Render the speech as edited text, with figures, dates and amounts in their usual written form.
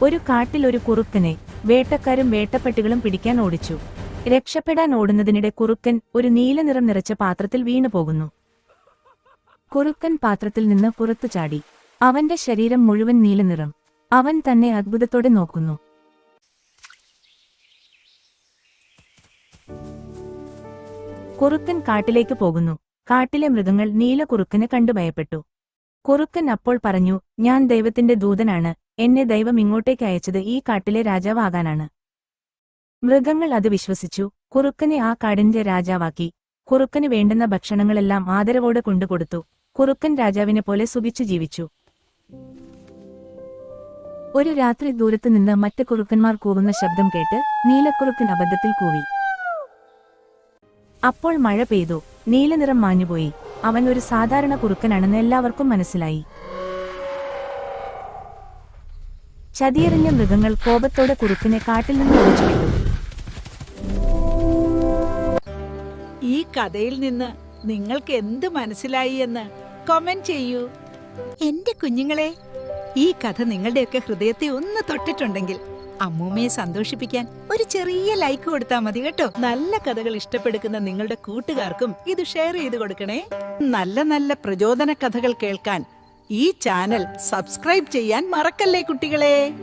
ഒരു കാട്ടിൽ ഒരു കുറുക്കനെ വേട്ടക്കാരും വേട്ടപ്പട്ടികളും പിടിക്കാൻ ഓടിച്ചു. രക്ഷപ്പെടാൻ ഓടുന്നതിനിടെ കുറുക്കൻ ഒരു നീലനിറം നിറച്ച പാത്രത്തിൽ വീണു പോകുന്നു. കുറുക്കൻ പാത്രത്തിൽ നിന്ന് പുറത്തു ചാടി. അവന്റെ ശരീരം മുഴുവൻ നീലനിറം. അവൻ തന്നെ അത്ഭുതത്തോടെ നോക്കുന്നു. കുറുക്കൻ കാട്ടിലേക്ക് പോകുന്നു. കാട്ടിലെ മൃഗങ്ങൾ നീല കുറുക്കനെ കണ്ടു ഭയപ്പെട്ടു. കുറുക്കൻ അപ്പോൾ പറഞ്ഞു, ഞാൻ ദൈവത്തിന്റെ ദൂതനാണ്. എന്നെ ദൈവം ഇങ്ങോട്ടേക്ക് അയച്ചത് ഈ കാട്ടിലെ രാജാവാകാനാണ്. മൃഗങ്ങൾ അത് വിശ്വസിച്ചു. കുറുക്കനെ ആ കാടിന്റെ രാജാവാക്കി. കുറുക്കന് വേണ്ടുന്ന ഭക്ഷണങ്ങളെല്ലാം ആദരവോടെ കൊണ്ടുകൊടുത്തു. കുറുക്കൻ രാജാവിനെ പോലെ സുഖിച്ചു ജീവിച്ചു. ഒരു രാത്രി ദൂരത്തുനിന്ന് മറ്റ് കുറുക്കന്മാർ കൂവുന്ന ശബ്ദം കേട്ട് നീലക്കുറുക്കൻ അബദ്ധത്തിൽ കൂവി. അപ്പോൾ മഴ പെയ്തു. നീലനിറം മാഞ്ഞുപോയി. അവൻ ഒരു സാധാരണ കുറുക്കനാണെന്ന് എല്ലാവർക്കും മനസ്സിലായി. ചതിയെറിഞ്ഞ മൃഗങ്ങൾ കോപത്തോടെ കുറുക്കനെ കാട്ടിൽ നിന്ന് ഓടിച്ചുവിട്ടു. ഈ കഥയിൽ നിന്ന് നിങ്ങൾക്ക് എന്ത് മനസ്സിലായി എന്ന് കമന്റ് ചെയ്യൂ. എന്റെ കുഞ്ഞുങ്ങളെ, ഈ കഥ നിങ്ങളുടെയൊക്കെ ഹൃദയത്തെ ഒന്ന് തൊട്ടിട്ടുണ്ടെങ്കിൽ അമ്മൂമ്മയെ സന്തോഷിപ്പിക്കാൻ ഒരു ചെറിയ ലൈക്ക് കൊടുത്താൽ മതി കേട്ടോ. നല്ല കഥകൾ ഇഷ്ടപ്പെടുന്ന നിങ്ങളുടെ കൂട്ടുകാർക്കും ഇത് ഷെയർ ചെയ്ത് കൊടുക്കണേ. നല്ല നല്ല പ്രചോദന കഥകൾ കേൾക്കാൻ ഈ ചാനൽ സബ്സ്ക്രൈബ് ചെയ്യാൻ മറക്കല്ലേ കുട്ടികളെ.